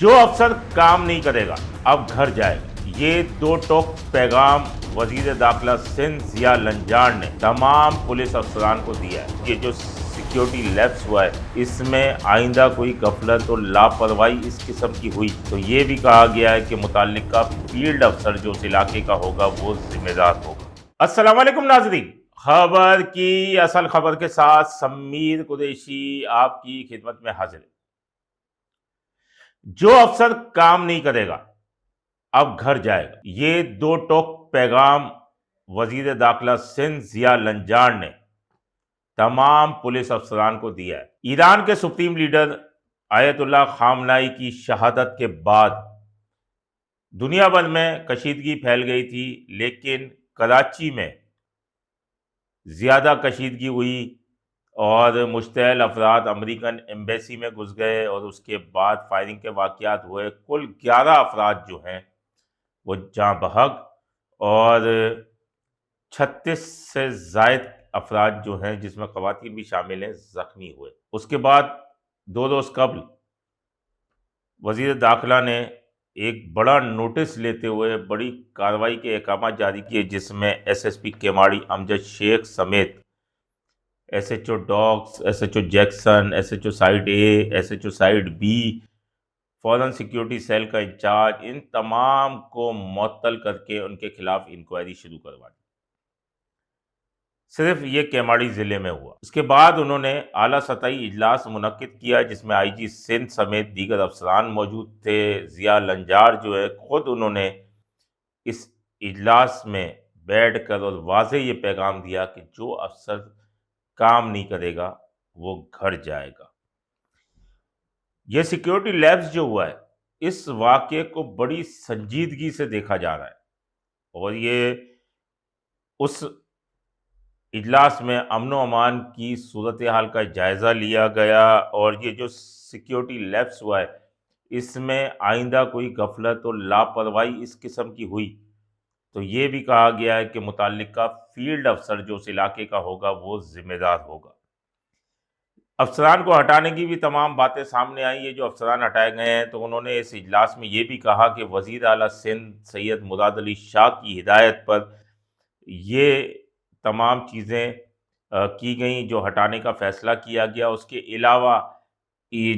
جو افسر کام نہیں کرے گا اب گھر جائے گا۔ یہ دو ٹوک پیغام وزیر داخلہ سندھ ضیاء لنجاڑ نے تمام پولیس افسران کو دیا ہے۔ یہ جو سیکیورٹی لیپس ہوا ہے اس میں آئندہ کوئی غفلت اور لاپرواہی اس قسم کی ہوئی تو یہ بھی کہا گیا ہے کہ متعلقہ فیلڈ افسر جو اس علاقے کا ہوگا وہ ذمہ دار ہوگا۔ السلام علیکم ناظرین، خبر کی اصل خبر کے ساتھ سمیر قریشی آپ کی خدمت میں حاضر ہے۔ جو افسر کام نہیں کرے گا اب گھر جائے گا۔ یہ دو ٹوک پیغام وزیر داخلہ سندھ ضیاء لنجاڑ نے تمام پولیس افسران کو دیا ہے۔ ایران کے سپریم لیڈر آیت اللہ خامنائی کی شہادت کے بعد دنیا بھر میں کشیدگی پھیل گئی تھی، لیکن کراچی میں زیادہ کشیدگی ہوئی اور مشتعل افراد امریکن ایمبیسی میں گھس گئے اور اس کے بعد فائرنگ کے واقعات ہوئے۔ کل 11 افراد جو ہیں وہ جاں بحق اور 36 سے زائد افراد جو ہیں جس میں خواتین بھی شامل ہیں زخمی ہوئے۔ اس کے بعد 2 روز قبل وزیر داخلہ نے ایک بڑا نوٹس لیتے ہوئے بڑی کارروائی کے احکامات جاری کیے، جس میں S S P Keamari Amjad Sheikh سمیت S H O docks, S H O Jackson, S H O site A, S H O site B, foreign security cell کا انچارج، ان تمام کو معطل کر کے ان کے خلاف انکوائری شروع کروا دی۔ صرف یہ کیماڑی ضلع میں ہوا۔ اس کے بعد انہوں نے اعلیٰ سطحی اجلاس منعقد کیا جس میں آئی جی سندھ سمیت دیگر افسران موجود تھے۔ ضیاء لنجاڑ جو ہے خود انہوں نے اس اجلاس میں بیٹھ کر اور واضح یہ پیغام دیا کہ جو افسر کام نہیں کرے گا وہ گھر جائے گا۔ یہ سیکیورٹی لیپس جو ہوا ہے اس واقعے کو بڑی سنجیدگی سے دیکھا جا رہا ہے اور یہ اس اجلاس میں امن و امان کی صورتحال کا جائزہ لیا گیا اور یہ جو سیکیورٹی لیپس ہوا ہے اس میں آئندہ کوئی غفلت اور لاپرواہی اس قسم کی ہوئی تو یہ بھی کہا گیا ہے کہ متعلقہ فیلڈ افسر جو اس علاقے کا ہوگا وہ ذمہ دار ہوگا۔ افسران کو ہٹانے کی بھی تمام باتیں سامنے آئی ہیں۔ جو افسران ہٹائے گئے ہیں تو انہوں نے اس اجلاس میں یہ بھی کہا کہ وزیر اعلیٰ سندھ سید مراد علی شاہ کی ہدایت پر یہ تمام چیزیں کی گئیں جو ہٹانے کا فیصلہ کیا گیا۔ اس کے علاوہ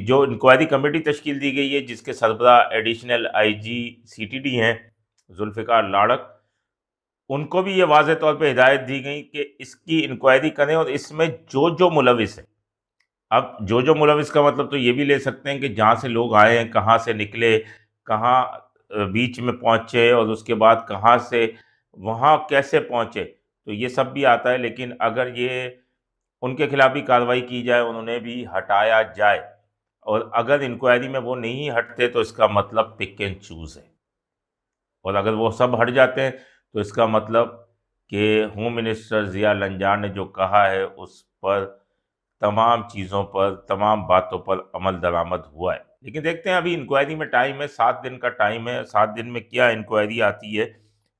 جو انکوائری کمیٹی تشکیل دی گئی ہے جس کے سربراہ additional I G C T D ہیں ذوالفقار لاڑک، ان کو بھی یہ واضح طور پہ ہدایت دی گئی کہ اس کی انکوائری کریں اور اس میں جو ملوث ہے، اب جو ملوث کا مطلب تو یہ بھی لے سکتے ہیں کہ جہاں سے لوگ آئے ہیں، کہاں سے نکلے، کہاں بیچ میں پہنچے اور اس کے بعد کہاں سے وہاں کیسے پہنچے، تو یہ سب بھی آتا ہے۔ لیکن اگر یہ ان کے خلاف بھی کارروائی کی جائے، انہیں بھی ہٹایا جائے اور اگر انکوائری میں وہ نہیں ہٹتے تو اس کا مطلب پک اینڈ چوز ہے، اور اگر وہ سب ہٹ جاتے ہیں تو اس کا مطلب کہ ہوم منسٹر ضیاء لنجاڑ نے جو کہا ہے اس پر تمام چیزوں پر، تمام باتوں پر عمل درآمد ہوا ہے۔ لیکن دیکھتے ہیں، ابھی انکوائری میں ٹائم ہے، 7 دن کا ٹائم ہے۔ 7 دن میں کیا انکوائری آتی ہے،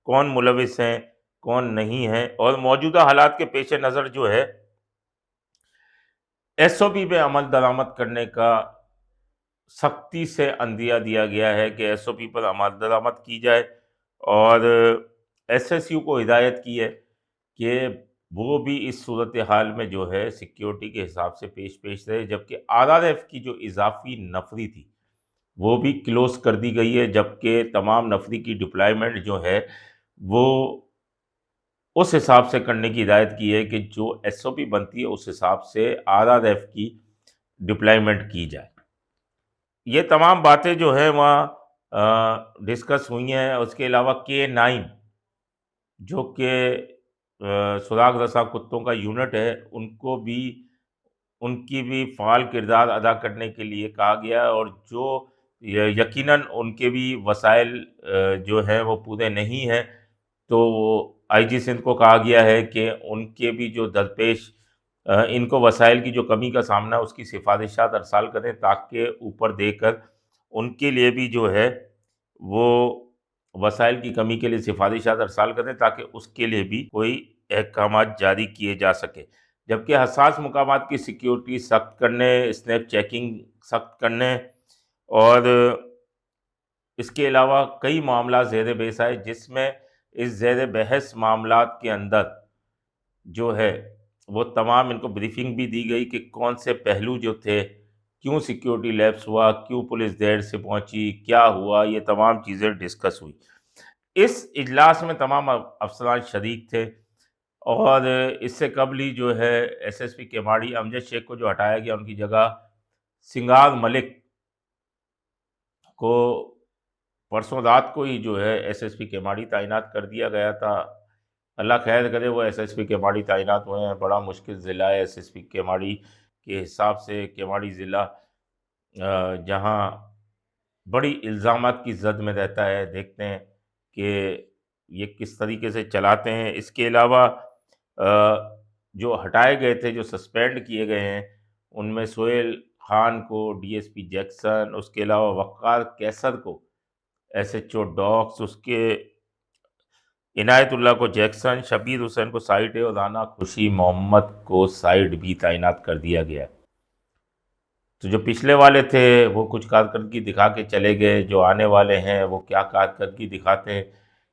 کون ملوث ہیں، کون نہیں ہے، اور موجودہ حالات کے پیش نظر جو ہے ایس او پی پہ عمل درآمد کرنے کا سختی سے عندیہ دیا گیا ہے کہ ایس او پی پر عمل درآمد کی جائے، اور ایس ایس یو کو ہدایت کی ہے کہ وہ بھی اس صورتحال میں جو ہے سیکیورٹی کے حساب سے پیش رہے، جبکہ آر آر ایف کی جو اضافی نفری تھی وہ بھی کلوز کر دی گئی ہے، جبکہ تمام نفری کی ڈپلائمنٹ جو ہے وہ اس حساب سے کرنے کی ہدایت کی ہے کہ جو ایس او پی بنتی ہے اس حساب سے آر آر ایف کی ڈپلائمنٹ کی جائے۔ یہ تمام باتیں جو ہیں وہاں ڈسکس ہوئی ہیں۔ اس کے علاوہ K9 جو کہ سراغ رساں کتوں کا یونٹ ہے، ان کی بھی فعال کردار ادا کرنے کے لیے کہا گیا، اور جو یقیناً ان کے بھی وسائل جو ہیں وہ پورے نہیں ہیں، تو آئی جی سندھ کو کہا گیا ہے کہ ان کے بھی جو درپیش ان کو وسائل کی جو کمی کا سامنا ہے اس کی سفارشات ارسال کریں، تاکہ اوپر دے کر ان کے لیے بھی جو ہے وہ وسائل کی کمی کے لیے سفارشات ارسال کریں تاکہ اس کے لیے بھی کوئی احکامات جاری کیے جا سکے۔ جبکہ حساس مقامات کی سیکیورٹی سخت کرنے، اسنیپ چیکنگ سخت کرنے اور اس کے علاوہ کئی معاملات زیر بحث آئے، جس میں اس زیر بحث معاملات کے اندر جو ہے وہ تمام ان کو بریفنگ بھی دی گئی کہ کون سے پہلو جو تھے، کیوں سیکیورٹی لیپس ہوا، کیوں پولیس دیر سے پہنچی، کیا ہوا، یہ تمام چیزیں ڈسکس ہوئی۔ اس اجلاس میں تمام افسران شریک تھے، اور اس سے قبل ہی جو ہے S S P Keamari Amjad شیخ کو جو ہٹایا گیا، ان کی جگہ سنگار ملک کو پرسوں رات کو ہی جو ہے ایس ایس پی کیماڑی تعینات کر دیا گیا تھا۔ اللہ خیر کرے، وہ ایس ایس پی کیماڑی تعینات ہوئے ہیں۔ بڑا مشکل ضلع ہے ایس ایس پی کیماڑی کے حساب سے، کیماڑی ضلع جہاں بڑی الزامات کی زد میں رہتا ہے۔ دیکھتے ہیں کہ یہ کس طریقے سے چلاتے ہیں۔ اس کے علاوہ جو ہٹائے گئے تھے، جو سسپینڈ کیے گئے ہیں، ان میں سہیل خان کو ڈی ایس پی جیکسن، اس کے علاوہ وقار کیسر کو ایس ایچ او ڈاکس، اس کے عنایت اللہ کو جیکسن، شبیر حسین کو سائٹ ہے، اور رانا خوشی محمد کو سائٹ بھی تعینات کر دیا گیا۔ تو جو پچھلے والے تھے وہ کچھ کارکردگی دکھا کے چلے گئے، جو آنے والے ہیں وہ کیا کارکردگی دکھاتے ہیں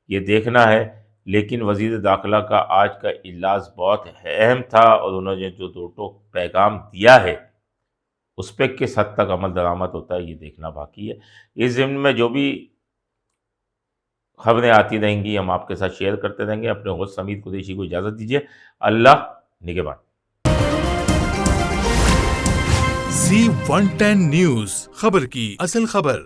یہ دیکھنا ہے۔ لیکن وزیر داخلہ کا آج کا اجلاس بہت اہم تھا، اور انہوں نے جو دو ٹوک پیغام دیا ہے اس پہ کس حد تک عمل درآمد ہوتا ہے یہ دیکھنا باقی ہے۔ اس ضمن میں جو بھی خبریں آتی رہیں گی ہم آپ کے ساتھ شیئر کرتے رہیں گے۔ اپنے ہوسٹ سمیر قریشی کو اجازت دیجیے۔ اللہ نگہبان۔ Z110 نیوز، خبر کی اصل خبر۔